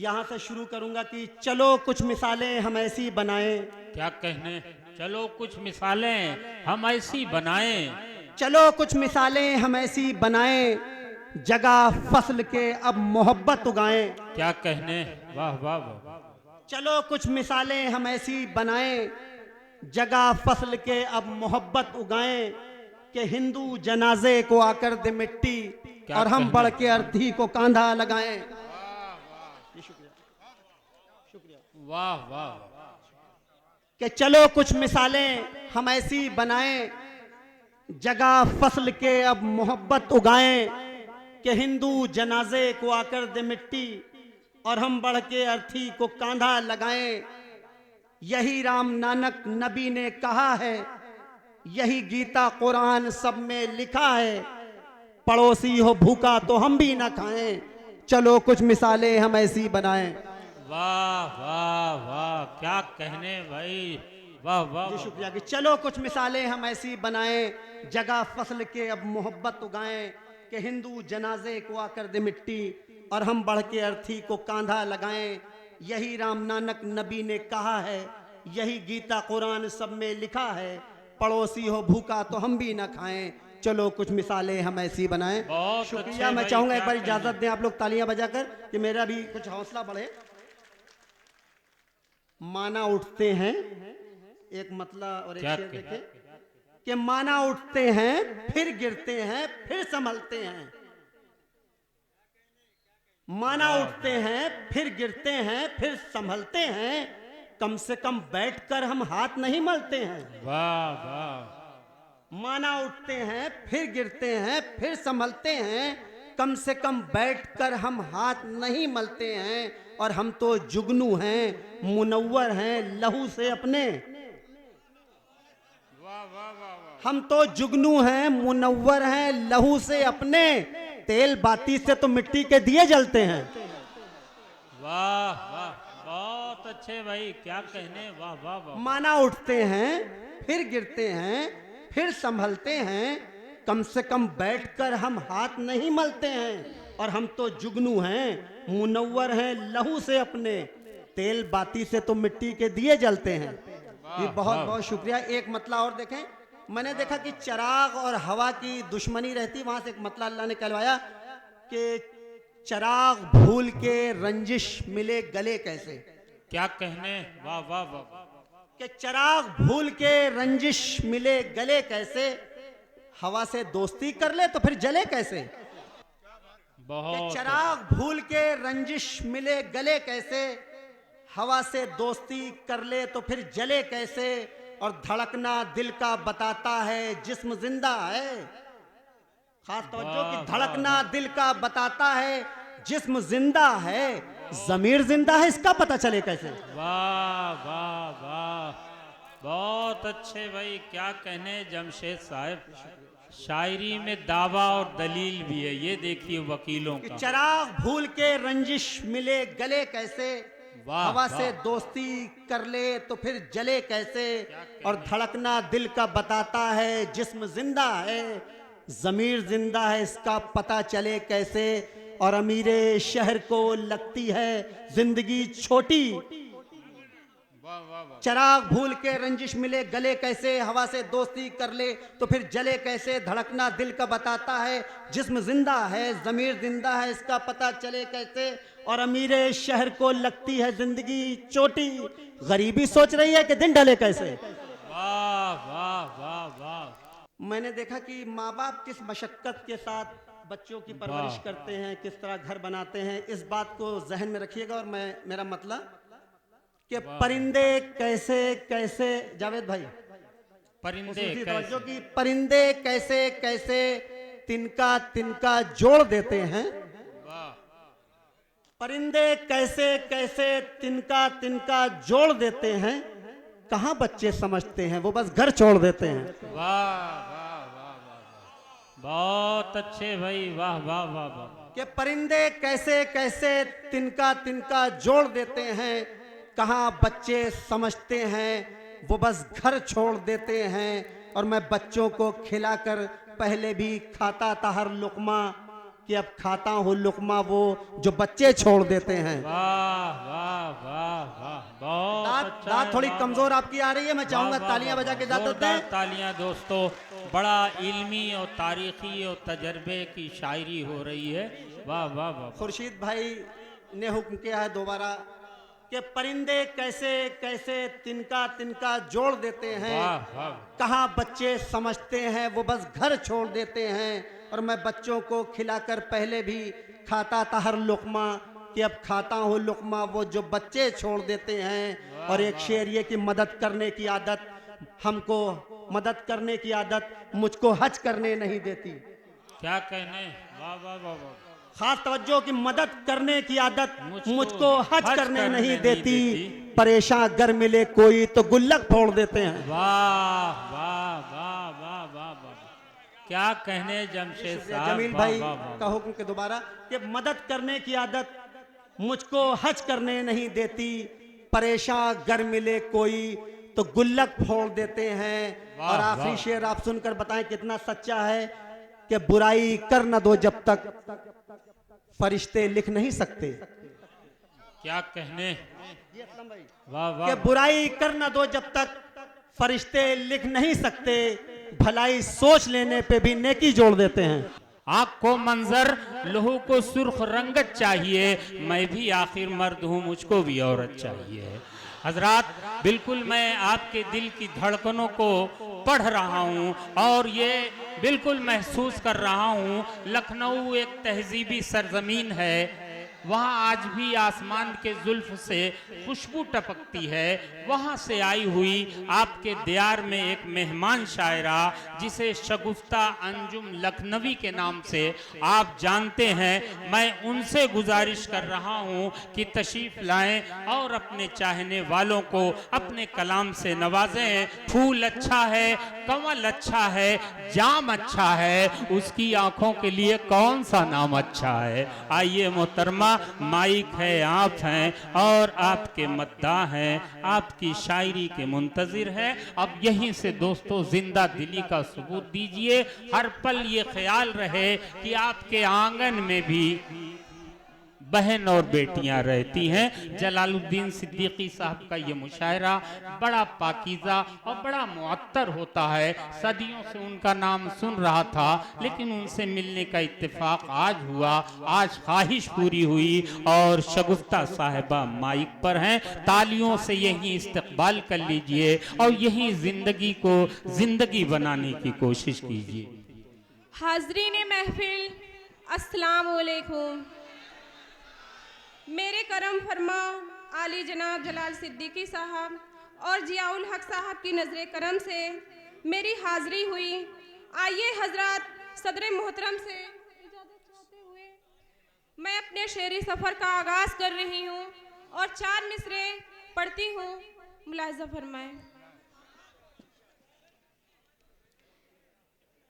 यहाँ से शुरू करूंगा कि चलो कुछ मिसालें हम ऐसी बनाएं। क्या कहने? चलो कुछ मिसालें हम ऐसी बनाएं। चलो कुछ मिसालें हम ऐसी बनाएं, जगह फसल के अब मोहब्बत उगाएं। क्या कहने? वाह वाह वाह। चलो कुछ मिसालें हम ऐसी बनाएं, जगह फसल के अब मोहब्बत उगाएं, कि हिंदू जनाजे को आकर दे मिट्टी क्या और हम कहने? बढ़ के अर्थी को कांधा लगाएं। वाह वाह। कि चलो कुछ मिसालें हम ऐसी बनाएं, जगह फसल के अब मोहब्बत उगाएं, कि हिंदू जनाजे को आकर दे मिट्टी और हम बढ़ के अर्थी को कांधा लगाएं। यही राम नानक नबी ने कहा है, यही गीता कुरान सब में लिखा है, पड़ोसी हो भूखा तो हम भी ना खाएं, चलो कुछ मिसालें हम ऐसी बनाएं। वाह वाह वाह। क्या कहने भाई। वाह वाह जी वाह। शुक्रिया। कि चलो कुछ मिसालें हम ऐसी बनाएं, जगह फसल के अब मोहब्बत उगाएं, कि हिंदू जनाजे को आकर दे मिट्टी और हम बढ़ के अर्थी को कांधा लगाएं। यही राम नानक नबी ने कहा है, यही गीता कुरान सब में लिखा है, पड़ोसी हो भूखा तो हम भी ना खाएं, चलो कुछ मिसालें हम ऐसी बनाएं। बहुत शुक्रिया। अच्छे मैं भाई, चाहूंगा एक क्या बार कहने? इजाजत दें आप लोग तालियां बजाकर, कि मेरा भी कुछ हौसला बढ़े। माना उठते हैं, एक मतलब और एक क्या शेर कहने? देखें, कि माना उठते हैं फिर गिरते हैं फिर संभलते हैं। माना उठते हैं फिर गिरते हैं फिर संभलते हैं, कम से कम बैठकर हम हाथ नहीं मलते हैं। वाह वाह। माना उठते हैं फिर गिरते हैं फिर संभलते हैं, कम से कम बैठकर हम हाथ नहीं मलते हैं, और हम तो जुगनू हैं मुनव्वर हैं लहू से अपने। वाह वाह वाह। हम तो जुगनू हैं मुनव्वर हैं लहू से अपने, तेल बाती से तो मिट्टी के दिए जलते हैं। वाह वाह। बहुत अच्छे भाई, क्या कहने? वाह वाह वाह। माना उठते हैं फिर गिरते हैं फिर संभलते हैं, कम से कम बैठकर हम हाथ नहीं मलते हैं, और हम तो जुगनू हैं मुनव्वर हैं लहू से अपने, तेल बाती से तो मिट्टी के दिए जलते हैं। जी बहुत वाह। बहुत शुक्रिया। एक मतला और देखें, मैंने देखा कि चराग और हवा की दुश्मनी रहती, वहां से एक मतला अल्लाह ने कहलवाया कि चराग भूल के रंजिश मिले गले कैसे। क्या कहने? वाह वाह वाह। कि चराग भूल के रंजिश मिले गले कैसे, हवा से दोस्ती कर ले तो फिर जले कैसे। कि बहुत। चराग भूल के रंजिश मिले गले कैसे, हवा से दोस्ती कर ले तो फिर जले कैसे, और धड़कना दिल का बताता है जिस्म जिंदा है। खास तवज्जो कि धड़कना दिल का बताता है जिस्म जिंदा है, जमीर जिंदा है इसका पता चले कैसे। वाह वाह वाह। बहुत अच्छे भाई, क्या कहने जमशेद साहब। शायरी में दावा और दलील भी है, ये देखिए वकीलों कि का। चराग भूल के रंजिश मिले गले कैसे, वाह, हवा से वाह। दोस्ती कर ले तो फिर जले कैसे, और धड़कना दिल का बताता है जिस्म जिंदा है, जमीर जिंदा है इसका पता चले कैसे, और अमीरे शहर को लगती है जिंदगी छोटी। वाह वाह वाह। चराग भूल के रंजिश मिले गले कैसे, हवा से दोस्ती कर ले तो फिर जले कैसे, धड़कना दिल का बताता है जिस्म जिंदा है, जमीर जिंदा है इसका पता चले कैसे, और अमीरे शहर को लगती है जिंदगी छोटी, गरीबी सोच रही है कि दिन ढले कैसे। वाह वाह वाह वाह। मैंने देखा कि माँ बाप किस मशक्कत के साथ बच्चों की परवरिश वाह। करते हैं, किस तरह घर बनाते हैं, इस बात को जहन में रखिएगा। और मैं मेरा मतलब कि परिंदे कैसे कैसे, जावेद भाई परिंदे खूबसूरती कैसे? तवज्जो की, परिंदे कैसे कैसे तिनका तिनका जोड़ देते हैं। वाह। परिंदे कैसे कैसे तिनका तिनका जोड़ देते हैं, कहाँ बच्चे समझते हैं वो बस घर छोड़ देते हैं। वाह वाह वाह वाह। बहुत अच्छे भाई, वाह वाह वाह वाह। कि परिंदे कैसे कैसे तिनका तिनका जोड़ देते हैं, कहाँ बच्चे समझते हैं वो बस घर छोड़ देते हैं, और मैं बच्चों को खिलाकर पहले भी खाता था हर लुकमा, कि अब खाता हूँ लुकमा वो जो बच्चे छोड़ देते हैं। वाह वाह वाह वाह, बहुत दांत अच्छा दांत है, थोड़ी वाह, कमजोर वाह। आपकी आ रही है, मैं वाह, चाहूंगा वाह, तालियां वाह, बजा के वाह। इजाजत जोरदार दें। तालियां दोस्तों, बड़ा इल्मी और तारीखी और तजर्बे की शायरी हो रही है। वाह वाह वाह। खुर्शीद भाई ने हुक्म किया है दोबारा कि परिंदे कैसे कैसे तिनका तिनका जोड़ देते हैं, वाह वाह। कहाँ बच्चे समझते हैं वो बस घर छोड़ देते हैं। और मैं बच्चों को खिलाकर पहले भी खाता था हर लुकमा, कि अब खाता हूँ लुकमा वो जो बच्चे छोड़ देते हैं। और एक शेर ये कि मदद करने की आदत हमको, मदद करने की आदत मुझको हज करने नहीं देती। क्या कहने, वाह वाह वाह वाह। खास तवज्जो की मदद करने की आदत मुझको मुझको हज हज करने करने नहीं नहीं देती। देती। परेशान अगर मिले कोई तो गुल्लक फोड़ देते हैं। वाह वाह वाह वाह वाह वाह, क्या कहने जमशेद साहब। जमील वाह भाई वाह वाह। का हुक्म के दोबारा कि मदद करने की आदत मुझको हज करने नहीं देती। परेशान अगर मिले कोई तो गुल्लक फोड़ देते हैं। वाह, और आखिरी वाह। शेर आप सुनकर बताएं कितना सच्चा है कि बुराई कर न दो जब तक फरिश्ते लिख नहीं सकते। क्या कहने, वाह वाह। कि बुराई कर न दो जब तक फरिश्ते लिख नहीं सकते, भलाई सोच लेने पे भी नेकी जोड़ देते हैं। आँख को मंजर, लहू को सुर्ख रंगत चाहिए, मैं भी आखिर मर्द हूँ, मुझको भी औरत चाहिए। हजरात, बिल्कुल मैं आपके दिल की धड़कनों को पढ़ रहा हूँ और ये बिल्कुल महसूस कर रहा हूँ। लखनऊ एक तहजीबी सरजमीन है, वहाँ आज भी आसमान के जुल्फ से खुशबू टपकती है। वहाँ से आई हुई आपके दियार में एक मेहमान शायरा जिसे शगुफ्ता अंजुम लखनवी के नाम से आप जानते हैं, मैं उनसे गुजारिश कर रहा हूँ कि तशरीफ लाएं और अपने चाहने वालों को अपने कलाम से नवाजें। फूल अच्छा है, कमल अच्छा है, जाम अच्छा है, उसकी आंखों के लिए कौन सा नाम अच्छा है। आइए मोहतरमा, माइक है, आप हैं और आपके मद्दाह हैं, आपकी शायरी के मुंतजिर है। अब यहीं से दोस्तों जिंदा दिली का सबूत दीजिए। हर पल ये ख्याल रहे कि आपके आंगन में भी बहन और बेटियां रहती हैं। जलालुद्दीन सिद्दीकी साहब का ये मुशायरा बड़ा पाकीज़ा और बड़ा मुअत्तर होता है। सदियों से उनका नाम सुन रहा था, लेकिन उनसे मिलने का इत्तेफाक आज हुआ। आज ख्वाहिश पूरी हुई और शगुफ्ता साहिबा माइक पर हैं। तालियों से यही इस्तकबाल कर लीजिए और यही जिंदगी को जिंदगी बनाने की कोशिश कीजिए। हाजरीन महफिल, अस्सलाम वालेकुम। मेरे करम फरमा आली जनाब जलाल सिद्दीकी साहब और जियाउल हक साहब की नज़र करम से मेरी हाज़री हुई। आइए हजरात, सदर मोहतरम से इजाज़त चाहते हुए मैं अपने शेरी सफ़र का आगाज़ कर रही हूँ और 4 मिसरे पढ़ती हूँ, मुलाहिज़ा फरमाएं।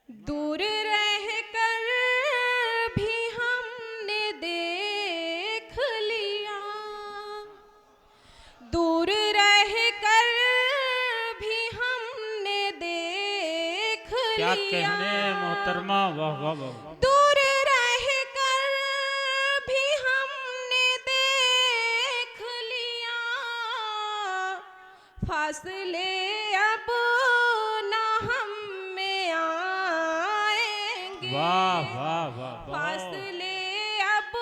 दूर रह कर भी हमने देख लिया, दूर रह कर भी हमने देख क्या लिया। कहने मोहतरमा, वाह वाह वाह। दूर रह कर भी हमने देख लिया, फासले अब ना हम में आएंगे। वाह वाह वाह, फासले अब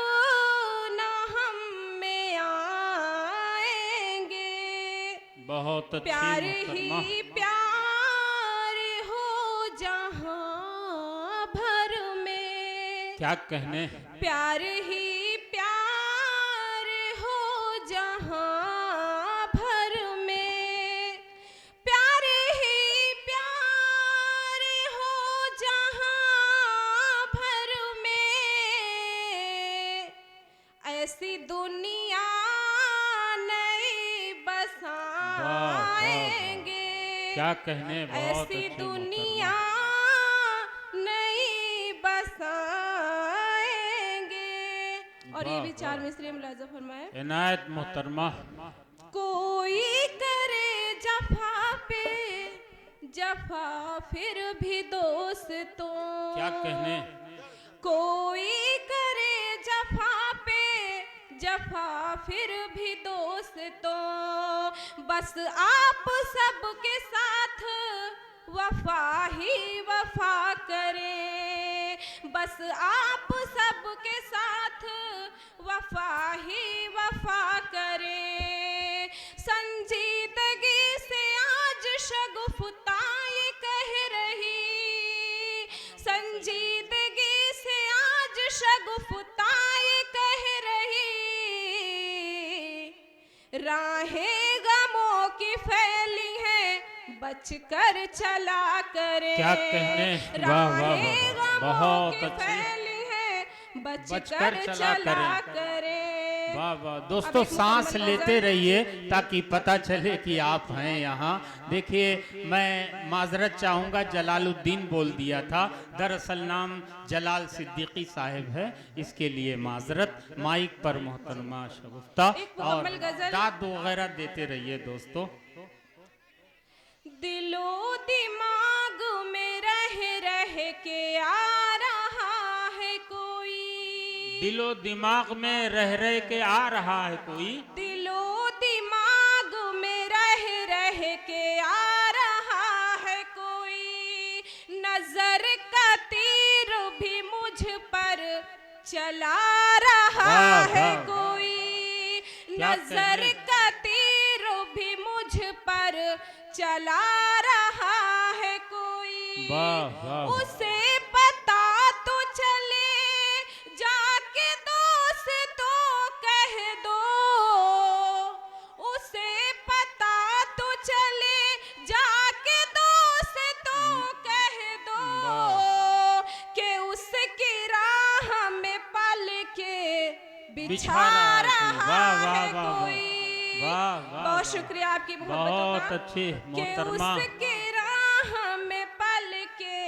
ना हम में आएंगे। बहुत अच्छी प्यार मोहतरमा। ही प्यार हो जहां भर में। क्या कहने, प्यार ही प्यार हो जहां भर में। प्यार ही प्यार हो जहां भर में। ऐसी दुनिया नहीं बसाएंगे। क्या कहने, बहुत ऐसी अच्छी दुनिया मोहतरमा। नहीं बसाएंगे। और ये वाह, भी 4 वाह। मिसरे मुलाजा फरमाए। इनायत मोहतरमा। कोई करे जफा पे जफा फिर भी दोस्तों। क्या कहने, कोई जफा फिर भी दोस्तों, बस आप सबके साथ वफा ही वफा करें, बस आप सबके साथ वफा ही वफा करें। संजीदगी से आज शगुफ्ता ये कह रही, संजीदगी से आज शगुफ्ता ये कह रही, राहें गमों की फैली हैं बचकर चला करे। क्या कहने, वाह वाह वाह, बहुत अच्छी, फैली है बचकर बचकर चला चला करे। करे। वाह वाह दोस्तों, सांस लेते रहिए ताकि पता चले कि आप हैं यहाँ। देखिए, मैं माजरत चाहूँगा, जलालुद्दीन बोल दिया था, दरअसल नाम जलाल सिद्दीकी साहब है, इसके लिए माजरत। माइक पर मोहतरमा शगुफ्ता, एक और मुकम्मल गजल। दाद वगैरह देते रहिए दोस्तों। दिलो दिमाग में रह रह के आ रहा है कोई, दिलो दिमाग में रह रह के आ रहा है कोई, दिलो दिमाग में रह रह के आ रहा है कोई, नजर का तीर भी मुझ पर चला रहा वाह, है वाह। कोई, क्या नजर कहने। का तीर भी मुझ पर चला रहा है कोई, वाह वाह, उसे पता तो चले जाके दोस्तों कह दो, उसे पता तो चले जाके दोस्तों कह दो, कि उसकी राह में पल के बिछा रहा वाह, वाह, है वाह, कोई। वाह, वाह, बहुत वाह। शुक्रिया आपकी मोहब्बतों बहुत का, अच्छी कि मोहतरमा। उसकी राह में पल के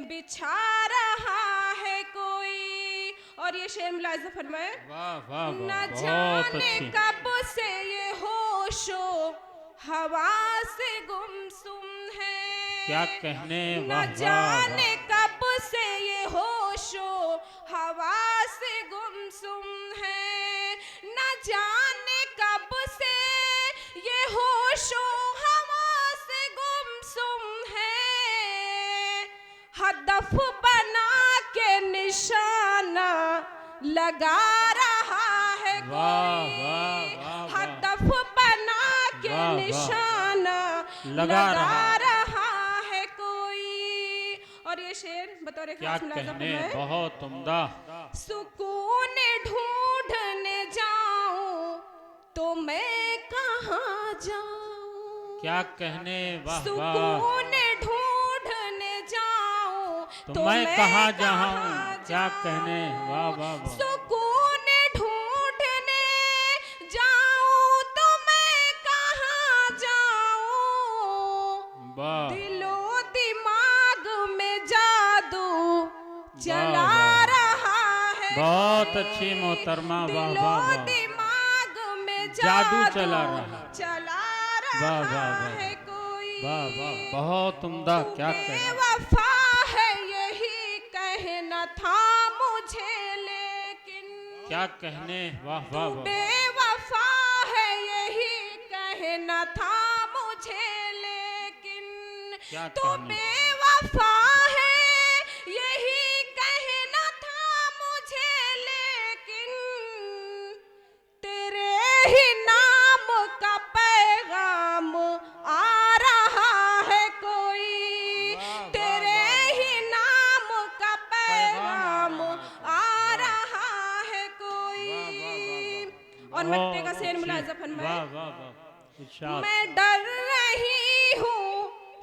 बिछा रहा है कोई। और ये शेर मुलाहिजा फरमाए। वाह वाह न वाह, बहुत जाने अच्छी। कब से ये होशो हवा से गुमसुम है, क्या कहने, न वाह वाह जाने वाह। कब से ये होशो हवा से गुमसुम है, न जाने कब से ये होशो हवा से गुमसुम है, हदफ बना के निशाना लगा रहा है वाह, कोई, वाह, वाह, वाह। हदफ बना के वाह, वाह। निशाना लगा रहा है कोई। और ये शेर बतौर क्या खास मुलाहिजा कहने, फरमाए। बहुत उम्दा। सुकून ढूंढने जाऊं तो मैं कहाँ जाऊं, क्या कहने, वाह वाह। सुकून ढूंढने जाऊं तो मैं कहाँ जाऊं, क्या कहने, वाह वाह वाह। सुकून ढूंढने जाऊं तो मैं कहाँ जाऊं, वाह, दिलो दिमाग में जादू चला वाह। रहा है बहुत कोई। अच्छी मोहतरमा, वाह दिलो वाह वाह। दिमाग में जादू चला रहा। चला वाह, रहा वाह, वाह। है कोई। वाह वाह, बहुत उम्दा, तू क्या कहने। बेवफा है यही कहना था मुझे, लेकिन क्या कहने, वाह तू वाह वाह। बेवफा है यही कहना था मुझे, लेकिन क्या तू कहने। बेवफा है यही कहना था मुझे, लेकिन तेरे ही नाम का पैगाम आ रहा है कोई, वाह, वाह, तेरे वाह, ही नाम का पैगाम पैगाम आ रहा है कोई। और मट्टे का शेर मुलाहिजा फरमाए। वाह वाह वाह, इरशाद। मैं डर रही हूँ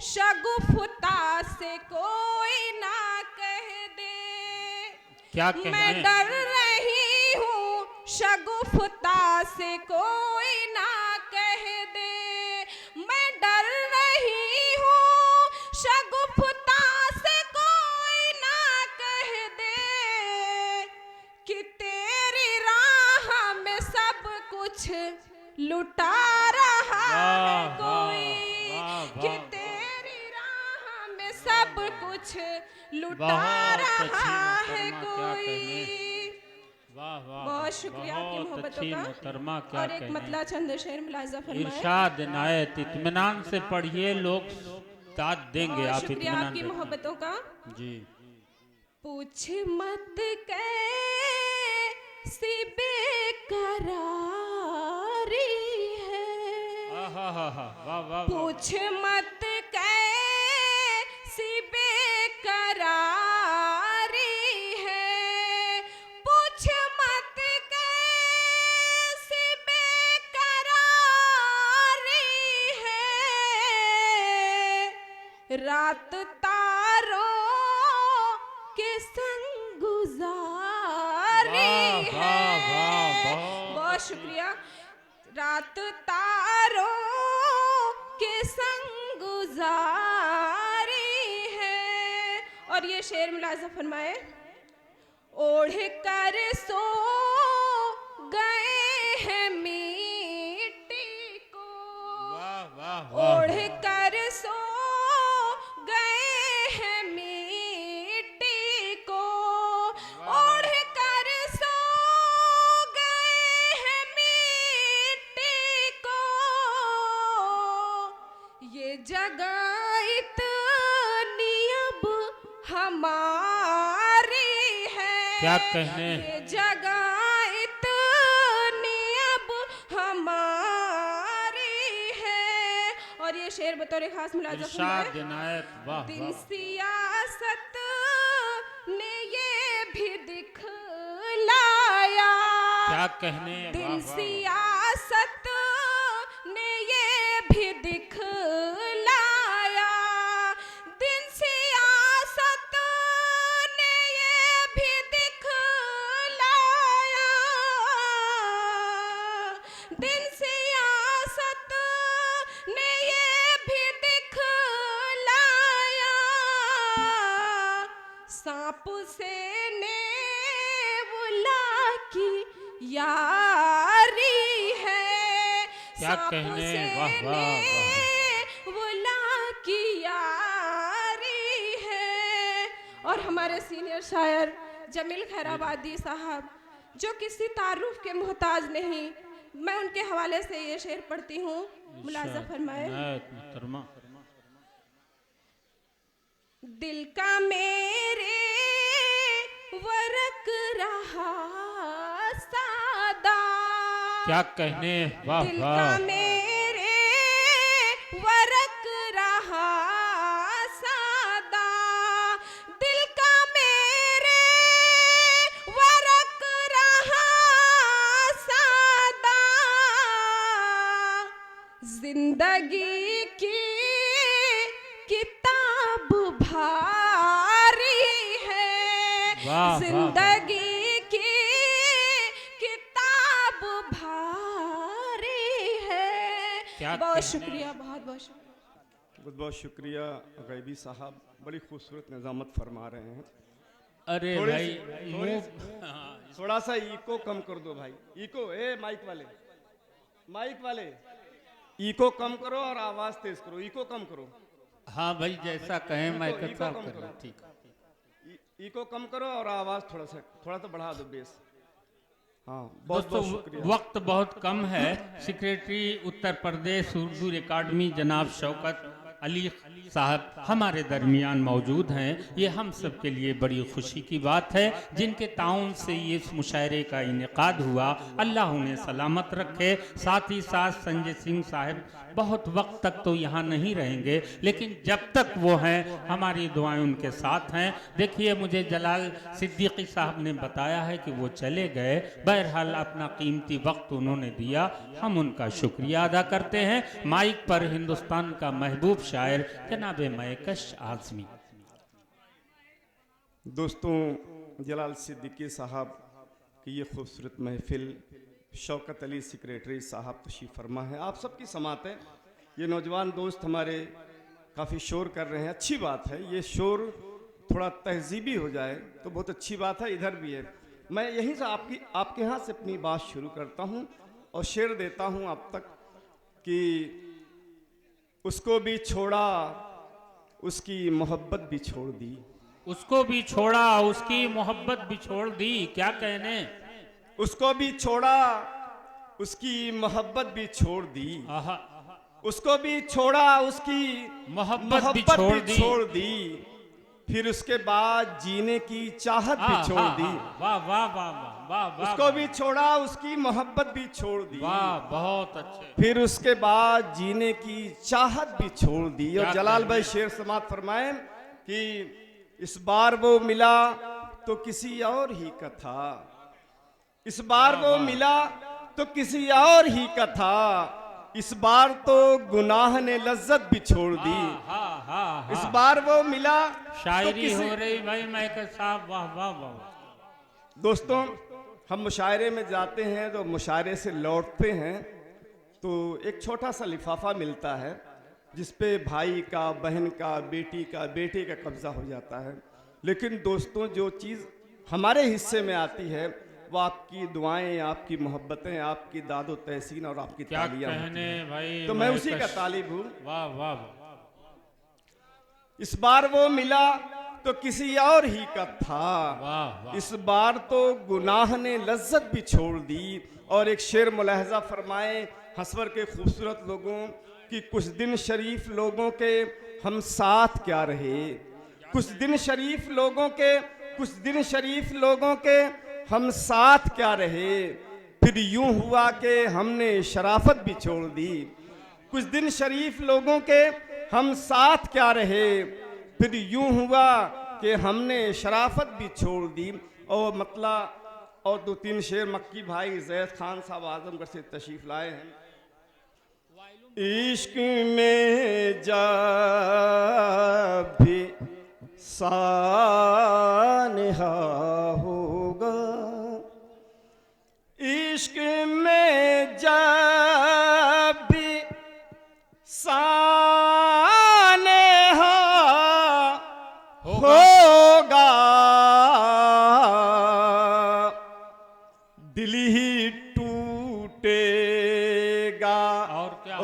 शगुफ्ता से कोई ना कह दे, क्या मैं कहने, डर रही हूँ शगुफ्ता से कोई ना कह दे, मैं डर रही हूँ शगुफ्ता से कोई ना कह दे, कि तेरी राह में सब कुछ लुटा रहा है वाह, कोई, वाह, कि वाह। तेरी राह में सब कुछ लुटा बहुत अच्छी रहा है मोहतरमा, क्या कोई। वाह वाह, बहुत शुक्रिया आपकी बहुत मोहब्बतों अच्छी का। मोहतरमा, क्या और एक कहने। मतला चंद शेर मुलाजा फरमाए। इरशाद इनायत, इत्मीनान से पढ़िए, लोग दाद देंगे। बहुत आप शुक्रिया इत्मीनान आपकी रखिए। मोहब्बतों का। जी। पूछ मत कैसी बेकरारी है, आहा हा हा, वाह वाह वाह। पूछ मत कैसी बेकरारी है, पूछ मत कैसी बेकरारी है, रात तारों के संग गुजारी वाह, वाह, वाह, है। बहुत बहुत शुक्रिया। रात तारों के संग गुजारी है। और ये शेर मुलाजा फरमाए। ओढ़ कर सो गए हैं मिट्टी को, वाह वाह वाह। ओढ़ कर सो गए हैं मिट्टी को, ओढ़ कर सो गए हैं मिट्टी को, ये जगह इतनी अब हमारी है। क्या कहने। ये जगह इतनी अब हमारी है। और ये शेर बतौर खास मुलाजा इरशाद फरमाए। इनायत, वाह दिन वाह। सियासत ने ये भी दिखलाया, क्या कहने। वाह दिन वाह। सियासत ने ये भी दिखलाया, दिन सियासत ने ये भी दिखलाया, दिन सियासत ने ये भी दिखलाया, सांप से नेवला की यारी है। क्या सांप कहने। से वाह वाह वाह। नेवला की यारी है। और हमारे सीनियर शायर जमील खैराबादी साहब, जो किसी तारुफ के मोहताज नहीं, मैं उनके हवाले से ये शेर पढ़ती हूँ। मुलाजा फरमाए। इनायत मोहतरमा। दिल का मेरे वरक रहा सादा, क्या कहने। वाह दिल का वाह। मेरे वरक रहा सादा, दिल का मेरे वरक रहा सादा, जिंदगी की किताब भारी है। वाह, जिंदगी की किताब भारी है। क्या बहुत कहने। शुक्रिया, बहुत बहुत शुक्रिया। बहुत बहुत शुक्रिया गैबी साहब, बड़ी खूबसूरत निज़ामत फरमा रहे हैं। अरे थोड़ी भाई सी- मुंह। थोड़ा सा इको कम कर दो भाई। इको, ए माइक वाले, माइक वाले, इको कम करो और आवाज तेज करो। इको कम करो, हाँ भाई, जैसा कहें मैं इको कसा कम करूं। करो। ठीक है। इको कम करो और आवाज थोड़ा सा बढ़ा दो, बेस। हाँ, बहुत दोस्तों, बहुत शुक्रिया। वक्त बहुत कम है। सेक्रेटरी उत्तर प्रदेश उर्दू अकादमी जनाब शौकत अली साहब हमारे दरमियान मौजूद हैं। ये हम सब के लिए बड़ी खुशी की बात है, जिनके ताउन से ये इस मुशायरे का इनेकाद हुआ। अल्लाह उन्हें सलामत रखे। साथ ही साथ संजय सिंह साहब बहुत वक्त तक तो यहाँ नहीं रहेंगे, लेकिन जब तक वो हैं हमारी दुआएं उनके साथ हैं। देखिए, मुझे जलाल सिद्दीकी साहब ने बताया है कि वो चले गए। बहरहाल अपना कीमती वक्त उन्होंने दिया, हम उनका शुक्रिया अदा करते हैं। माइक पर हिंदुस्तान का महबूब शायर जनाब महकश आज़मी। दोस्तों, जलाल सिद्दीकी साहब की ये खूबसूरत महफिल, शौकत अली सेक्रेटरी साहब तशरीफ़ फरमा है। आप सबकी समात है। ये नौजवान दोस्त हमारे काफ़ी शोर कर रहे हैं, अच्छी बात है। ये शोर थोड़ा तहजीबी हो जाए तो बहुत अच्छी बात है। इधर भी है। मैं यहीं से आपके यहाँ से अपनी बात शुरू करता हूँ और शेर देता हूँ आप तक कि उसको भी छोड़ा, उसकी मोहब्बत भी छोड़ दी। उसको भी छोड़ा, उसकी मोहब्बत भी छोड़ दी। क्या कहने। उसको भी छोड़ा, उसकी मोहब्बत भी छोड़ दी। आहा, उसको भी छोड़ा, उसकी मोहब्बत भी छोड़ दी। फिर उसके बाद जीने की चाहत भी छोड़ दी। वाह वाह वाह वाह वाह वाह, उसको भी छोड़ा, उसकी मोहब्बत भी छोड़ दी। वाह, बहुत अच्छे। फिर उसके बाद जीने की चाहत भी छोड़ दी। और क्या जलाल भाई कहने? शेर समात फरमाए कि इस बार वो मिला तो किसी और ही का था, इस बार वो मिला तो किसी और ही का था, इस बार तो गुनाह ने लज्जत भी छोड़ दी। हाँ हाँ इस हाँ, बार वो मिला तो शायरी हो रही भाई मैं साहब, वाह वाह वाह। दोस्तों, हम मुशायरे में जाते हैं तो मुशायरे से लौटते हैं तो एक छोटा सा लिफाफा मिलता है जिस पे भाई का, बहन का, बेटी का, बेटे का कब्जा हो जाता है। लेकिन दोस्तों, जो चीज़ हमारे हिस्से में आती है वो आपकी दुआएं, आपकी मोहब्बतें, आपकी दादो तहसीन और आपकी क्या तालियां होती कहने हैं। भाई, तो मैं उसी का तालिब हूँ। वाह वाह वाह। इस बार वो मिला तो किसी और ही का था, वाह वाह, इस बार तो गुनाह ने लज्जत भी छोड़ दी। और एक शेर मुलाहजा फरमाए हसवर के खूबसूरत लोगों कि कुछ दिन शरीफ लोगों के हम साथ क्या रहे, कुछ दिन शरीफ लोगों के, कुछ दिन शरीफ लोगों के हम साथ क्या रहे। फिर यूं हुआ कि हमने शराफत भी छोड़ दी। कुछ दिन शरीफ लोगों के हम साथ क्या रहे, फिर यूं हुआ कि हमने शराफत भी छोड़ दी। और मतलब और दो तीन शेर मक्की भाई जैद खान साहब आजमगढ़ से तशरीफ लाए हैं। इश्क में जा भी सानहा होगा, इश्क में जा भी सानहा होगा, दिल ही टूटेगा और क्या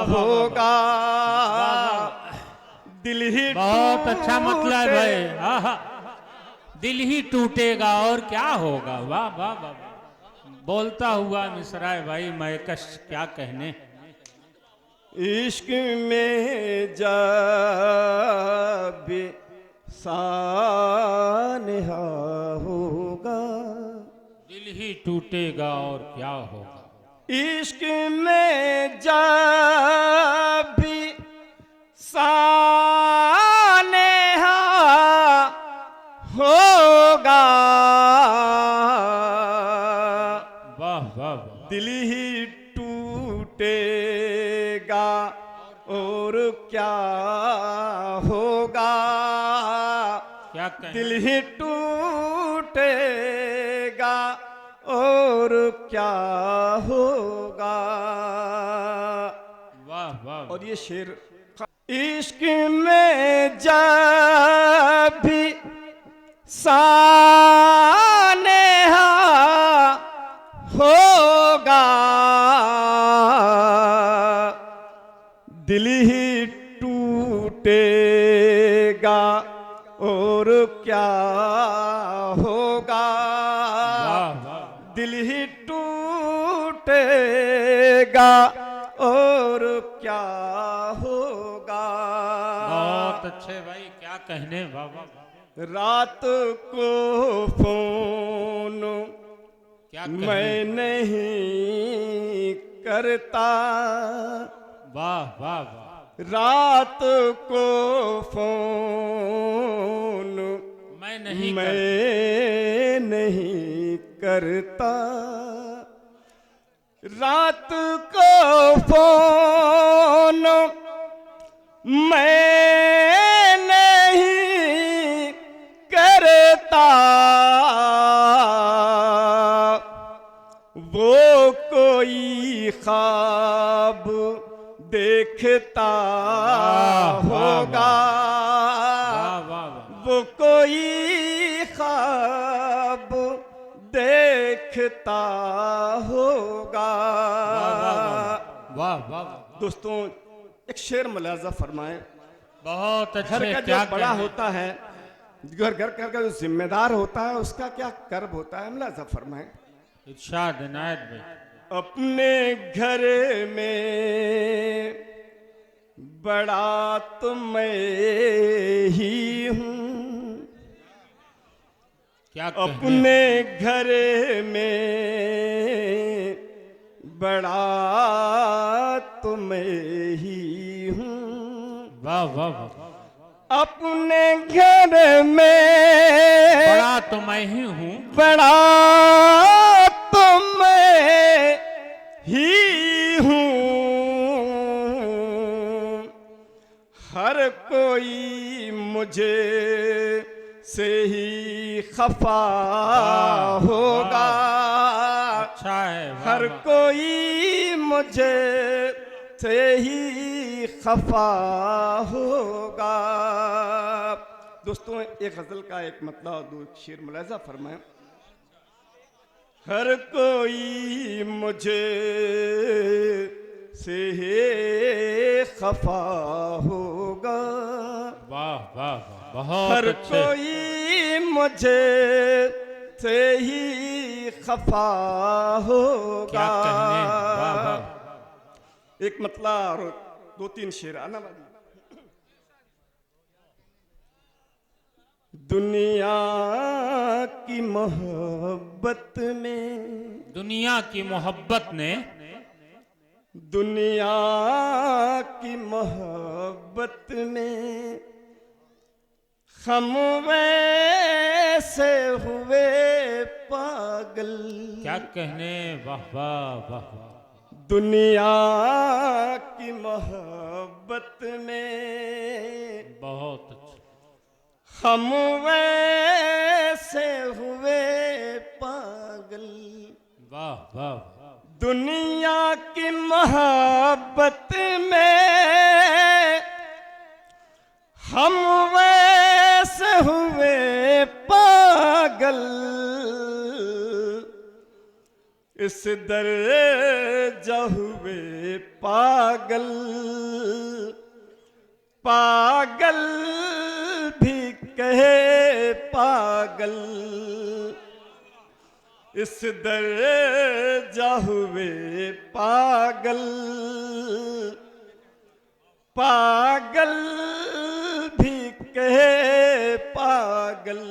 होगा, दिल ही बहुत अच्छा मतलब है। आहा, दिल ही टूटेगा और क्या होगा। वाह वाह वाह, बोलता हुआ मिसराए भाई मैं क्या कहने। इश्क में जब सानहा होगा, दिल ही टूटेगा और क्या होगा। इश्क में जब भी सानहा होगा, वाह वाह वाह, दिल ही टूटेगा और क्या होगा, क्या कहने। दिल ही टूटेगा और क्या होगा। वाह वाह, और ये शेर, इश्क में जब भी सानहा होगा, दिल ही टूटेगा और क्या होगा, वाह वाह, दिल ही टूटेगा और क्या होगा। बहुत अच्छे भाई, क्या कहने। वाह वाह वाह, रात को फोन क्या कहने। मैं नहीं करता, वाह वाह वाह, रात को फोन मैं नहीं मैं नहीं करता, रात को फोन मैं नहीं करता, वो कोई ख्वाब देखता होगा, वाह वाह वाह, वो कोई ख्वाब देखता होगा। वाह वाह। दोस्तों, एक शेर मुलाजा फरमाएं। बहुत घर अच्छे, का क्या जो बड़ा कहने। होता है, घर घर का जो जिम्मेदार होता है उसका क्या कर्म होता है, मुलाजा फरमाएं। इरशाद इनायत भाई। अपने घर में बड़ा तो मैं ही हूँ, क्या कहने? अपने घर में बड़ा तो मैं ही हूँ, वाह वाह वाह। अपने घर में बड़ा तो मैं ही हूँ, बड़ा तो मैं ही हूँ, हर कोई मुझे से ही खफा होगा, अच्छा है। वाह, हर वाह। कोई मुझे से ही खफा होगा। दोस्तों, एक गजल का एक मतलब और दो शेर मुलाजा फरमाएं। हर कोई मुझे से ही खफा होगा, वाह वाह वाह, बहुत हर अच्छे। कोई मुझे से ही खफा होगा। क्या कहने? वाह वाह। एक मतला और दो तीन शेर आना वाली। दुनिया की मोहब्बत में, दुनिया की मोहब्बत ने, दुनिया की मोहब्बत में हम वैसे हुए पागल, क्या कहने? वाह वाह वाह वाह। दुनिया की मोहब्बत में बहुत अच्छा। हम वैसे हुए पागल, वाह वाह वाह। दुनिया की मोहब्बत में हम वैसे हुए पागल, इस दर्जा हुए पागल, पागल भी कहे पागल, इस दर्जा हुए पागल, पागल भी कहे पागल।